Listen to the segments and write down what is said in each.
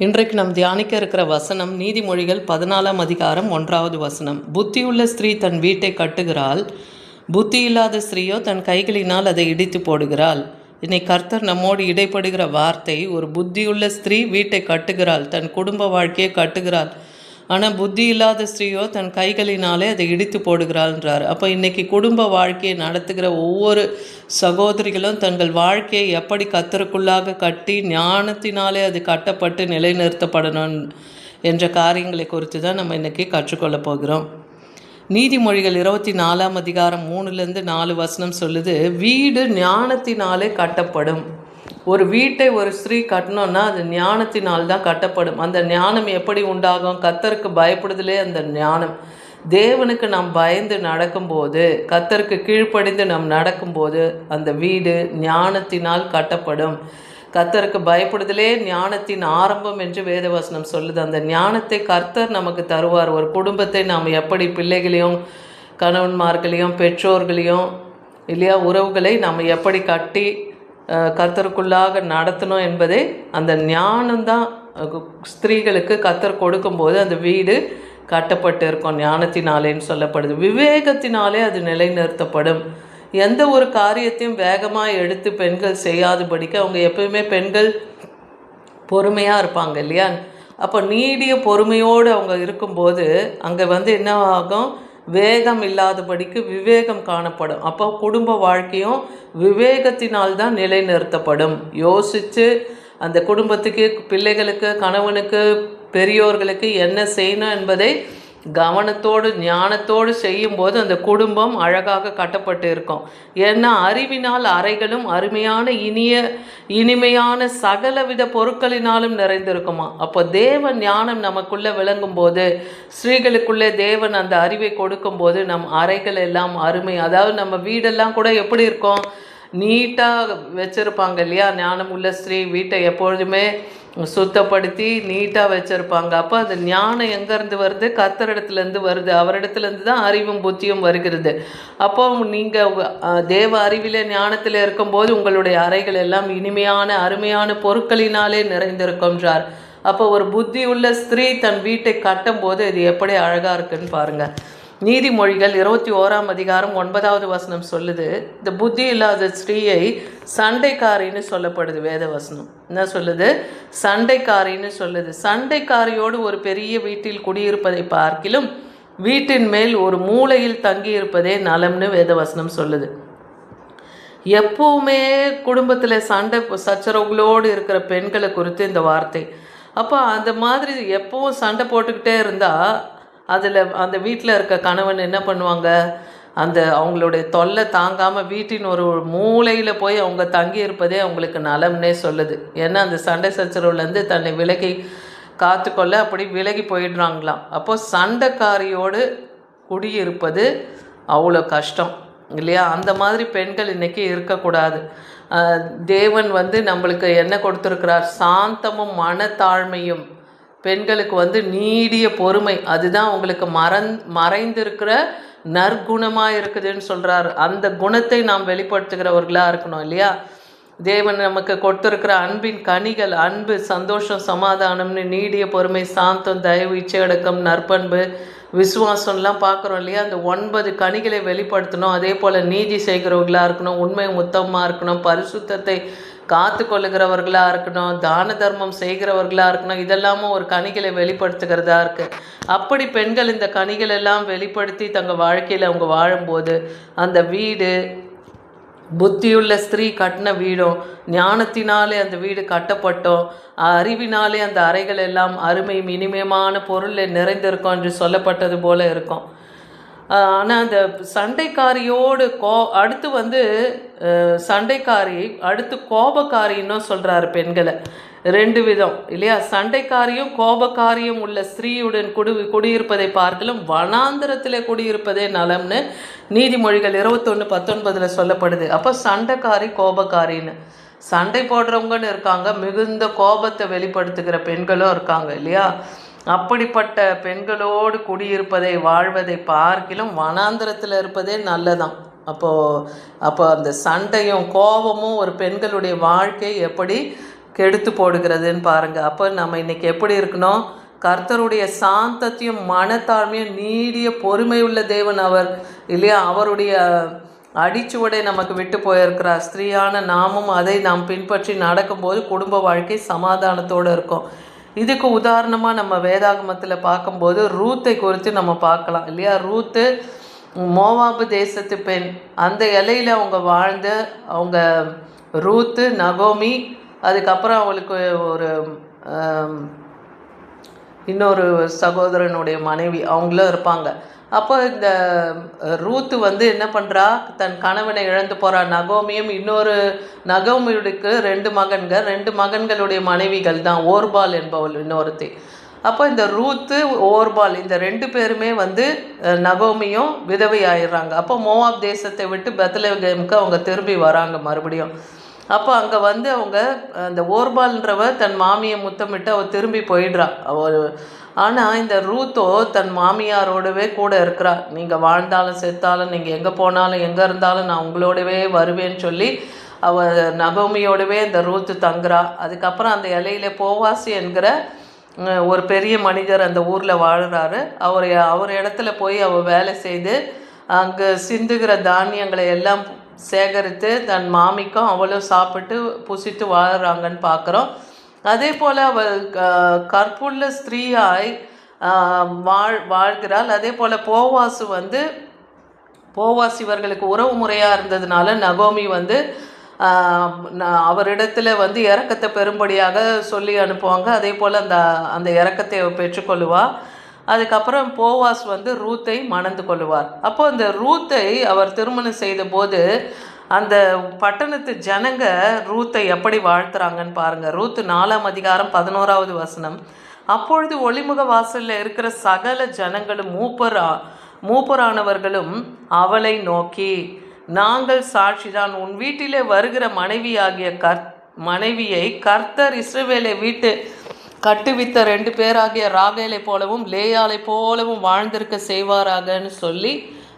இன்றைக்கு நாம் தியானிக்க இருக்கிற வசனம் நீதிமொழிகள் 14ஆம் அதிகாரம் 1வது வசனம். புத்தியுள்ள ஸ்திரீ தன் வீட்டை கட்டுகிறாள், புத்தி இல்லாத ஸ்திரீயோ தன் கைகளினால் அதை இடித்து போடுகிறாள். இன்னைக்கு கர்த்தர் நம்மோடு இடைப்படுகிற வார்த்தை, ஒரு புத்தியுள்ள ஸ்திரீ வீட்டை கட்டுகிறாள், தன் குடும்ப வாழ்க்கையை கட்டுகிறாள். ஆனால் புத்தி இல்லாத ஸ்திரீயோ தன் கைகளினாலே அதை இடித்து போடுகிறாள்ன்றார். அப்போ இன்றைக்கி குடும்ப வாழ்க்கையை நடத்துகிற ஒவ்வொரு சகோதரிகளும் தங்கள் வாழ்க்கையை எப்படி கர்த்தருக்குள்ளாக கட்டி ஞானத்தினாலே அது கட்டப்பட்டு நிலைநிறுத்தப்படணும் என்ற காரியங்களை குறித்து தான் நம்ம இன்றைக்கி கற்றுக்கொள்ளப் போகிறோம். நீதிமொழிகள் 24ஆம் அதிகாரம் 3-4 வசனம் சொல்லுது, வீடு ஞானத்தினாலே கட்டப்படும். ஒரு வீட்டை ஒரு ஸ்திரீ கட்டணும்னா அது ஞானத்தினால் தான் கட்டப்படும். அந்த ஞானம் எப்படி உண்டாகும்? கர்த்தருக்கு பயப்படுதலே அந்த ஞானம். தேவனுக்கு நாம் பயந்து நடக்கும்போது, கர்த்தருக்கு கீழ்ப்படிந்து நாம் நடக்கும்போது அந்த வீடு ஞானத்தினால் கட்டப்படும். கர்த்தருக்கு பயப்படுதலே ஞானத்தின் ஆரம்பம் என்று வேதவசனம் சொல்லுது. அந்த ஞானத்தை கர்த்தர் நமக்கு தருவார். ஒரு குடும்பத்தை நாம் எப்படி பிள்ளைகளையும் கணவன்மார்களையும் பெற்றோர்களையும் இல்லையா உறவுகளை நாம் எப்படி கட்டி கர்த்தருக்குள்ளாக நடத்தணும் என்பதே அந்த ஞானம்தான் ஸ்திரீகளுக்கு கர்த்தர் கொடுக்கும்போது அந்த வீடு கட்டப்பட்டு இருக்கும். ஞானத்தினாலேன்னு சொல்லப்படுது. விவேகத்தினாலே அது நிலைநிறுத்தப்படும். எந்த ஒரு காரியத்தையும் வேகமாக எடுத்து பெண்கள் செய்யாதபடிக்கு அவங்க எப்பவுமே பெண்கள் பொறுமையாக இருப்பாங்க இல்லையா? அப்போ நீடிய பொறுமையோடு அவங்க இருக்கும்போது அங்கே என்ன ஆகும்? வேகம் இல்லாதபடிக்கு விவேகம் காணப்படும். அப்போ குடும்ப வாழ்க்கையும் விவேகத்தினால்தான் நிலைநிறுத்தப்படும். யோசித்து அந்த குடும்பத்துக்கு, பிள்ளைகளுக்கு, கணவனுக்கு, பெரியோர்களுக்கு என்ன செய்யணும் என்பதை கவனத்தோடு ஞானத்தோடு செய்யும்போது அந்த குடும்பம் அழகாக கட்டப்பட்டு இருக்கும். ஏன்னா அறிவினால் அறைகளும் அருமையான இனிமையான சகலவித பொருட்களினாலும் நிறைந்திருக்குமா. அப்போ தேவன் ஞானம் நமக்குள்ளே விளங்கும் போது, ஸ்திரீகளுக்குள்ளே தேவன் அந்த அறிவை கொடுக்கும்போது நம் அறைகள் எல்லாம் அருமை. அதாவது நம்ம வீடெல்லாம் கூட எப்படி இருக்கும்? நீட்டாக வச்சுருப்பாங்க இல்லையா? ஞானம் உள்ள ஸ்திரீ வீட்டை எப்பொழுதுமே சுத்தப்படுத்தி நீட்டாக வச்சுருப்பாங்க. அப்போ அது ஞானம் எங்கேருந்து வருது? கர்த்தரிடத்துலேருந்து வருது. அவரிடத்துலேருந்து தான் அறிவும் புத்தியும் வருகிறது. அப்போ நீங்கள் தேவ அறிவிலே ஞானத்தில் இருக்கும்போது உங்களுடைய அறைகள் எல்லாம் இனிமையான அருமையான பொருட்களினாலே நிறைந்திருக்கின்றார். அப்போ ஒரு புத்தி உள்ள ஸ்திரீ தன் வீட்டை கட்டும் போது இது எப்படி அழகாக இருக்குன்னு பாருங்கள். நீதிமொழிகள் 21ஆம் அதிகாரம் 9வது வசனம் சொல்லுது, இந்த புத்தி இல்லாத ஸ்திரீயை சண்டைக்காரின்னு சொல்லப்படுது. வேதவசனம் என்ன சொல்லுது? சண்டைக்காரின்னு சொல்லுது. சண்டைக்காரியோடு ஒரு பெரிய வீட்டில் குடியிருப்பதை பார்க்கிலும் வீட்டின் மேல் ஒரு மூலையில் தங்கியிருப்பதே நலம்னு வேதவசனம் சொல்லுது. எப்பவுமே குடும்பத்தில் சண்டை சச்சரவுகளோடு இருக்கிற பெண்களை குறித்து இந்த வார்த்தை. அப்போ அந்த மாதிரி எப்பவும் சண்டை போட்டுக்கிட்டே இருந்தால் அந்த வீட்டில் இருக்க கணவன் என்ன பண்ணுவாங்க? அவங்களுடைய தொல்லை தாங்காமல் வீட்டின் ஒரு மூலையில் போய் அவங்க தங்கி இருப்பதே அவங்களுக்கு நலம்னே சொல்லுது. ஏன்னா அந்த சண்டை சச்சரவுலேருந்து தன்னை விலகி காத்துக்கொள்ள அப்படி விலகி போயிடுறாங்களாம். அப்போது சண்டைக்காரியோடு குடியிருப்பது அவ்வளோ கஷ்டம் இல்லையா? அந்த மாதிரி பெண்கள் இன்றைக்கி இருக்கக்கூடாது. தேவன் நம்மளுக்கு என்ன கொடுத்துருக்கிறார்? சாந்தமும் மனத்தாழ்மையும். பெண்களுக்கு நீடிய பொறுமை, அதுதான் உங்களுக்கு மறைந்திருக்கிற நற்குணமாக இருக்குதுன்னு சொல்கிறார். அந்த குணத்தை நாம் வெளிப்படுத்துகிறவர்களாக இருக்கணும் இல்லையா? தேவன் நமக்கு கொடுத்துருக்கிற அன்பின் கனிகள், அன்பு, சந்தோஷம், சமாதானம்னு நீடிய பொறுமை, சாந்தம், தயவு, இச்சையடக்கம், நற்பண்பு, விசுவாசம்லாம் பார்க்குறோம் இல்லையா? அந்த 9 கனிகளை வெளிப்படுத்தணும். அதே போல் நீதி செய்கிறவர்களாக இருக்கணும், உண்மை முத்தமாக இருக்கணும், பரிசுத்தத்தை காத்து கொள்ளுகிறவர்களாக இருக்கணும், தான தர்மம் செய்கிறவர்களாக இருக்கணும். இதெல்லாமும் ஒரு கனிகளை வெளிப்படுத்துகிறதா இருக்குது. அப்படி பெண்கள் இந்த கனிகள் எல்லாம் வெளிப்படுத்தி தங்கள் வாழ்க்கையில் அவங்க வாழும்போது அந்த வீடு புத்தியுள்ள ஸ்திரீ கட்டின வீடும், ஞானத்தினாலே அந்த வீடு கட்டப்பட்டோம், அறிவினாலே அந்த அறைகள் எல்லாம் அருமையும் இனிமையான பொருளில் நிறைந்திருக்கும் என்று சொல்லப்பட்டது போல இருக்கும். ஆனால் அந்த சண்டைக்காரியோடு அடுத்து சண்டைக்காரி அடுத்து கோபக்காரின்னு சொல்கிறாரு பெண்களை. 2 விதம் இல்லையா? சண்டைக்காரியும் கோபக்காரியும் உள்ள ஸ்திரீயுடன் குடியிருப்பதை பார்க்கலும் வனாந்திரத்தில் குடியிருப்பதே நலம்னு நீதிமொழிகள் 21:19 சொல்லப்படுது. அப்போ சண்டைக்காரி கோபக்காரின்னு சண்டை போடுறவங்கன்னு இருக்காங்க, மிகுந்த கோபத்தை வெளிப்படுத்துகிற பெண்களும் இருக்காங்க இல்லையா? அப்படிப்பட்ட பெண்களோடு குடியிருப்பதை வாழ்வதை பார்க்கிலும் வனாந்திரத்தில் இருப்பதே நல்லதான். அப்போ அந்த சண்டையும் கோபமும் ஒரு பெண்களுடைய வாழ்க்கை எப்படி கெடுத்து போடுகிறதுன்னு பாருங்கள். அப்போ நம்ம இன்றைக்கி எப்படி இருக்கணும்? கர்த்தருடைய சாந்தத்தையும் மனத்தாழ்மையும் நீடிய பொறுமை உள்ள தேவன் அவர் இல்லையா? அவருடைய அடிச்சுவடை நமக்கு விட்டு போயிருக்கிறார். ஸ்திரீயான நாமும் அதை நாம் பின்பற்றி நடக்கும்போது குடும்ப வாழ்க்கை சமாதானத்தோடு இருக்கும். இதுக்கு உதாரணமாக நம்ம வேதாகமத்தில் பார்க்கும்போது ரூத்தை குறித்து நம்ம பார்க்கலாம் இல்லையா? ரூத்து மோவாபு தேசத்து பெண். அந்த இலையில் அவங்க வாழ்ந்த அவங்க ரூத்து, நகோமி, அதுக்கப்புறம் அவளுக்கு ஒரு இன்னொரு சகோதரனுடைய மனைவி அவங்களும் இருப்பாங்க. அப்போ இந்த ரூத்து என்ன பண்ணுறா? தன் கணவனை இழந்து போகிறா. நகோமியும் இன்னொரு நகோமியுக்கு 2 மகன்களுடைய மனைவிகள் தான். ஓர்பால் என்பவள் இன்னொருத்தி. அப்போ இந்த ரூத்து, ஓர்பால் இந்த 2 பேருமே நகோமியும் விதவை ஆயிடுறாங்க. அப்போ மோவாப் தேசத்தை விட்டு பெத்லெகேமுக்கு அவங்க திரும்பி வராங்க மறுபடியும். அப்போ அங்கே அவங்க அந்த ஓர்பால்ன்றவ தன் மாமியை முத்தமிட்டு அவள் திரும்பி போயிடுறா. அவள் ஆனால் இந்த ரூத்தோ தன் மாமியாரோடவே கூட இருக்கிறா. நீங்கள் வாழ்ந்தாலும் செத்தாலும், நீங்கள் எங்கே போனாலும் எங்கே இருந்தாலும் நான் உங்களோடவே வருவேன்னு சொல்லி அவள் நகோமியோடவே இந்த ரூத்து தங்குறா. அதுக்கப்புறம் அந்த இலையில போவாசி என்கிற ஒரு பெரிய மனிதர் அந்த ஊரில் வாழ்கிறாரு. அவர் இடத்துல போய் அவள் வேலை செய்து அங்கே சிந்துகிற தானியங்களை எல்லாம் சேகரித்து தன் மாமிக்கும் அவளும் சாப்பிட்டு புசித்து வாழ்கிறாங்கன்னு பார்க்குறோம். அதே போல் அவள் கற்புள்ள ஸ்திரீயாய் வாழ்கிறாள். அதே போல் போவாஸ் இவர்களுக்கு உறவு முறையாக இருந்ததுனால நகோமி அவரிடத்துல இரக்கத்தை பெரும்படியாக சொல்லி அனுப்புவாங்க. அதே போல் அந்த இரக்கத்தை பெற்றுக்கொள்ளுவாள். அதுக்கப்புறம் போவாஸ் ரூத்தை மணந்து கொள்ளுவார். அப்போ இந்த ரூத்தை அவர் திருமணம் செய்த போது அந்த பட்டணத்து ஜனங்க ரூத்தை எப்படி வாழ்த்துறாங்கன்னு பாருங்கள். ரூத்து 4ஆம் அதிகாரம் 11வது வசனம். அப்பொழுது ஒளிமுக வாசலில் இருக்கிற சகல ஜனங்களும் மூப்பரானவர்களும் அவளை நோக்கி, நாங்கள் சாட்சிதான், உன் வீட்டிலே வருகிற மனைவியை கர்த்தர் இஸ்ரவேலை வீட்டு கட்டுவித்த 2 பேராகிய ராகேலை போலவும் லேயாலை போலவும் வாழ்ந்திருக்க செய்வாராகன்னு சொல்லி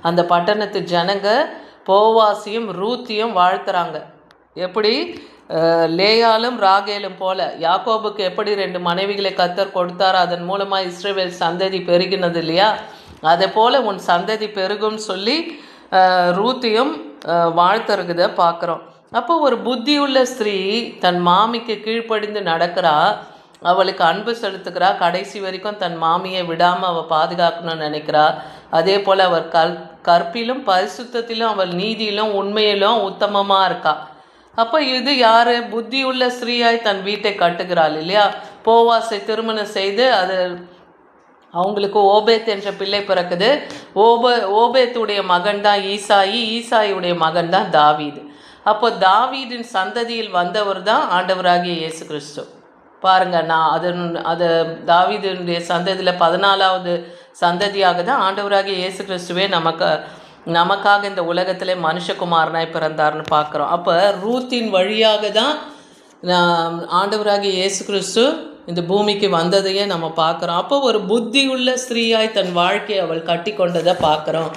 அந்த பட்டணத்து ஜனங்க போவாசியும் ரூத்தியும் வாழ்த்துறாங்க. எப்படி? லேயாலும் ராகேலும் போல. யாக்கோபுக்கு எப்படி 2 மனைவிகளை கர்த்தர் கொடுத்தாரோ அதன் மூலமாக இஸ்ரவேல் சந்ததி பெருகினது இல்லையா? அதே போல் உன் சந்ததி பெருகும்னு சொல்லி ரூத்தியும் வாழ்த்துறத பார்க்குறோம். அப்போ ஒரு புத்தியுள்ள ஸ்திரீ தன் மாமிக்கு கீழ்ப்படிந்து நடக்கிறா, அவளுக்கு அன்பு செலுத்துக்கிறா, கடைசி வரைக்கும் தன் மாமியை விடாமல் அவள் பாதுகாக்கணும்னு நினைக்கிறா. அதே போல் அவர் கற்பிலும் பரிசுத்தத்திலும் அவள் நீதியிலும் உண்மையிலும் உத்தமமாக இருக்கா. அப்போ இது யார்? புத்தியுள்ள ஸ்திரீயாய் தன் வீட்டை கட்டுகிறாள் இல்லையா? போவாசை திருமணம் செய்து அவங்களுக்கு ஓபேத் என்ற பிள்ளை பிறக்குது. ஓபேத்துடைய மகன் தான் ஈசாயுடைய மகன் தான் தாவீது. அப்போ தாவீதின் சந்ததியில் வந்தவர் தான் ஆண்டவராகிய இயேசு கிறிஸ்து. பாருங்கள், அது தாவீதுடைய சந்ததியில் 14வது சந்ததியாக தான் ஆண்டவராகிய இயேசு கிறிஸ்துவே நமக்காக இந்த உலகத்திலே மனுஷகுமாரனாய் பிறந்தார்னு பார்க்குறோம். அப்போ ரூத்தின் வழியாக தான் ஆண்டவராகிய இயேசு கிறிஸ்து இந்த பூமிக்கு வந்ததையே நம்ம பார்க்குறோம். அப்போ ஒரு புத்தியுள்ள ஸ்திரீயாய் தன் வாழ்க்கையை அவள் கட்டி கொண்டதை பார்க்குறோம்.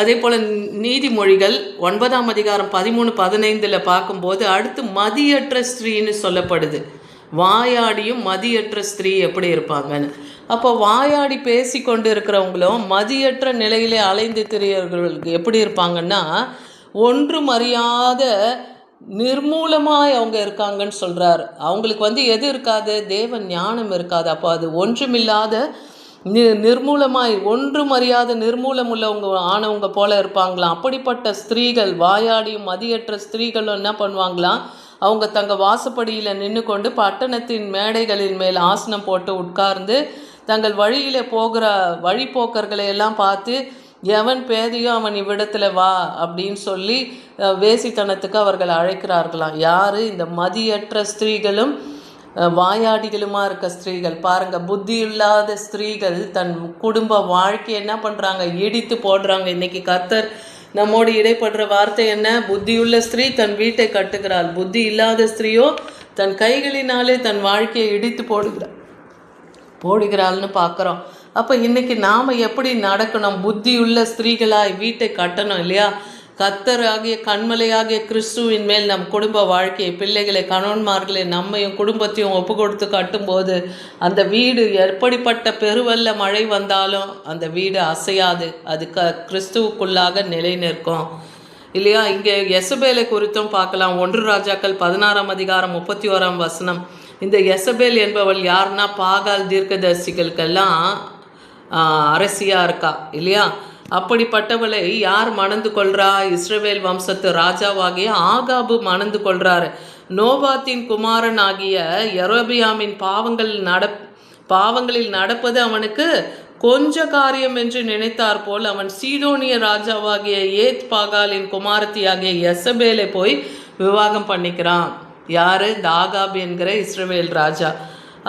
அதே போல் நீதிமொழிகள் 9ஆம் அதிகாரம் 13-15 பார்க்கும்போது அடுத்து மதியற்ற ஸ்திரீன்னு சொல்லப்படுது. வாயாடியும் மதியற்ற ஸ்திரீ எப்படி இருப்பாங்கன்னு. அப்போ வாயாடி பேசி கொண்டு இருக்கிறவங்களும் மதியற்ற நிலையிலே அலைந்து திரியவர்களுக்கு எப்படி இருப்பாங்கன்னா, ஒன்றும் அறியாத நிர்மூலமாய் அவங்க இருக்காங்கன்னு சொல்கிறார். அவங்களுக்கு எது இருக்காது? தேவ ஞானம் இருக்காது. அப்போ அது ஒன்றுமில்லாத நிர்மூலமாய் ஒன்றும் அறியாத நிர்மூலம் உள்ளவங்க ஆனவங்க போல இருப்பாங்களாம். அப்படிப்பட்ட ஸ்திரீகள், வாயாடியும் மதியற்ற ஸ்திரீகளும் என்ன பண்ணுவாங்களாம்? அவங்க தங்க வாசப்படியில் நின்று கொண்டு பட்டணத்தின் மேடைகளின் மேல் ஆசனம் போட்டு உட்கார்ந்து தங்கள் வழியில் போகிற வழிபோக்கர்களை எல்லாம் பார்த்து, எவன் பேதையோ அவன் இவ்விடத்தில் வா அப்படின்னு சொல்லி வேசித்தனத்துக்கு அவர்கள் அழைக்கிறார்களாம். யார்? இந்த மதியற்ற ஸ்திரீகளும் வாயாடிகளுமா இருக்க ஸ்திரீகள். பாருங்கள், புத்தி இல்லாத ஸ்திரீகள் தன் குடும்ப வாழ்க்கை என்ன பண்ணுறாங்க? இடித்து போடுறாங்க. இன்றைக்கி கர்த்தர் நம்மோடு இடைப்படுற வார்த்தை என்ன? புத்தியுள்ள ஸ்திரீ தன் வீட்டை கட்டுகிறாள், புத்தி இல்லாத ஸ்திரீயோ தன் கைகளினாலே தன் வாழ்க்கையை இடித்து போடுகிறாள்னு பார்க்குறோம். அப்போ இன்றைக்கி நாம் எப்படி நடக்கணும்? புத்தியுள்ள ஸ்திரீகளாய் வீட்டை கட்டணும் இல்லையா? கர்த்தராகிய கண்மலையாகிய கிறிஸ்துவின் மேல் நம் குடும்ப வாழ்க்கையை, பிள்ளைகளை, கணவன்மார்களை, நம்மையும் குடும்பத்தையும் ஒப்பு கொடுத்து கட்டும்போது அந்த வீடு எப்படிப்பட்ட பெருவெல்ல மழை வந்தாலும் அந்த வீடு அசையாது. அது கிறிஸ்துவுக்குள்ளாக நிலை நிற்கும் இல்லையா? இங்கே யெசபேலை குறித்தும் பார்க்கலாம். 1 ராஜாக்கள் 16ஆம் அதிகாரம் 31ஆம் வசனம். இந்த யெசபேல் என்பவள் யாருன்னா, பாகால் தீர்க்கதரிசிகளுக்கெல்லாம் அரசியாக இருக்கா இல்லையா? அப்படிப்பட்டவளை யார் மணந்து கொள்றா? இஸ்ரவேல் வம்சத்து ராஜாவாகிய ஆகாபு மணந்து கொள்றாரு. நோபாத்தின் குமாரன் ஆகிய யெரொபெயாமின் பாவங்களில் நடப்பது அவனுக்கு கொஞ்ச காரியம் என்று நினைத்தார் போல் அவன் சீதோனிய ராஜாவாகிய ஏத் பாகாலின் குமாரத்தியாகிய யெசபேலை போய் விவாகம் பண்ணிக்கிறான். யாரு? இந்த ஆகாபு என்கிற இஸ்ரவேல் ராஜா.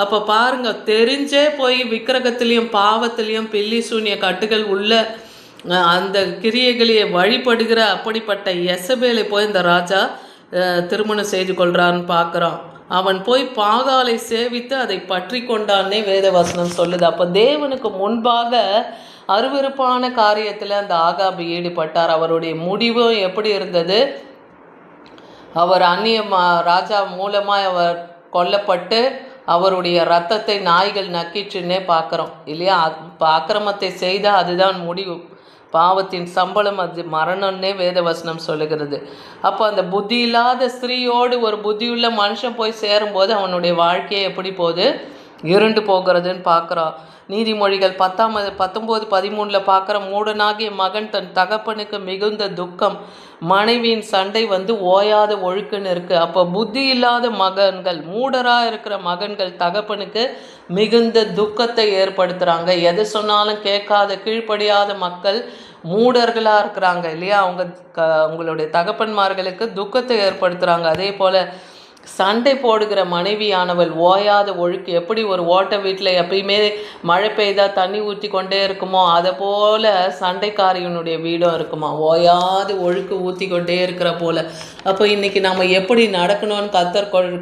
அப்போ பாருங்க, தெரிஞ்சே போய் விக்கிரகத்திலையும் பாவத்திலையும் பில்லி சூனிய கட்டுகள் உள்ள அந்த கிரியைகளையே வழிபடுகிற அப்படிப்பட்ட யெசபேலை போய் இந்த ராஜா திருமணம் செய்து கொள்றான்னு பார்க்குறோம். அவன் போய் பாகாலை சேவித்து அதை பற்றி கொண்டான்னே வேதவசனம் சொல்லுது. அப்போ தேவனுக்கு முன்பாக அருவருப்பான காரியத்தில் அந்த ஆகாபு ஈடுபட்டார். அவருடைய முடிவு எப்படி இருந்தது? அவர் அந்நிய ராஜா மூலமாக அவர் கொல்லப்பட்டு அவருடைய இரத்தத்தை நாய்கள் நக்கிச்சுன்னே பார்க்குறோம் இல்லையா? அக்கிரமத்தை செய்தால் அதுதான் முடிவு. பாவத்தின் சம்பளம் அது மரணம்னே வேதவசனம் சொல்லுகிறது. அப்போ அந்த புத்தி இல்லாத ஸ்திரீயோடு ஒரு புத்தியுள்ள மனுஷன் போய் சேரும்போது அவனுடைய வாழ்க்கையை எப்படி போகுது? இருண்டு போகிறதுன்னு பார்க்குறோம். நீதிமொழிகள் 19:13 பார்க்குற, மூடனாகிய மகன் தன் தகப்பனுக்கு மிகுந்த துக்கம், மனைவியின் சண்டை ஓயாத ஒழுக்குன்னு இருக்குது. அப்போ புத்தி இல்லாத மகன்கள், மூடராக இருக்கிற மகன்கள் தகப்பனுக்கு மிகுந்த துக்கத்தை ஏற்படுத்துகிறாங்க. எது சொன்னாலும் கேட்காத கீழ்ப்படியாத மக்கள் மூடர்களாக இருக்கிறாங்க இல்லையா? உங்களுடைய தகப்பன்மார்களுக்கு துக்கத்தை ஏற்படுத்துகிறாங்க. அதே போல் சண்டை போடுகிற மனைவியானவள் ஓயாத ஒழுக்கு. எப்படி ஒரு ஓட்ட வீட்டில் எப்பயுமே மழை பெய்தால் தண்ணி ஊற்றி கொண்டே இருக்குமோ, அதை போல் சண்டைக்காரியினுடைய வீடும் இருக்குமா, ஓயாத ஒழுக்கு ஊற்றி கொண்டே இருக்கிற போல். அப்போ இன்றைக்கி நம்ம எப்படி நடக்கணும்னு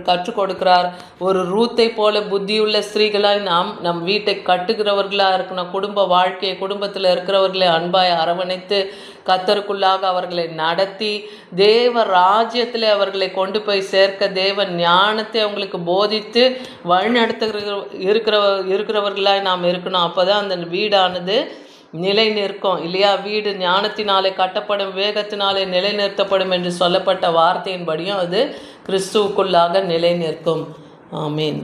கற்றுக் கொடுக்குறார். ஒரு ரூத்தை போல புத்தியுள்ள ஸ்திரீகளாய் நம் வீட்டை கட்டுகிறவர்களாக இருக்கணும். குடும்ப வாழ்க்கையை, குடும்பத்தில் இருக்கிறவர்களை அன்பாய் அரவணைத்து கர்த்தருக்குள்ளாக அவர்களை நடத்தி தேவ ராஜ்யத்தில் அவர்களை கொண்டு போய் சேர்க்க தேவன் ஞானத்தை அவங்களுக்கு போதித்து இருக்கிறவர்களாய் நாம் இருக்கணும். அப்போ தான் அந்த வீடானது நிலை நிற்கும் இல்லையா? வீடு ஞானத்தினாலே கட்டப்படும், வேகத்தினாலே நிலை நிறுத்தப்படும் என்று சொல்லப்பட்ட வார்த்தையின்படியும் அது கிறிஸ்துவுக்குள்ளாக நிலை நிற்கும். ஆமீன்.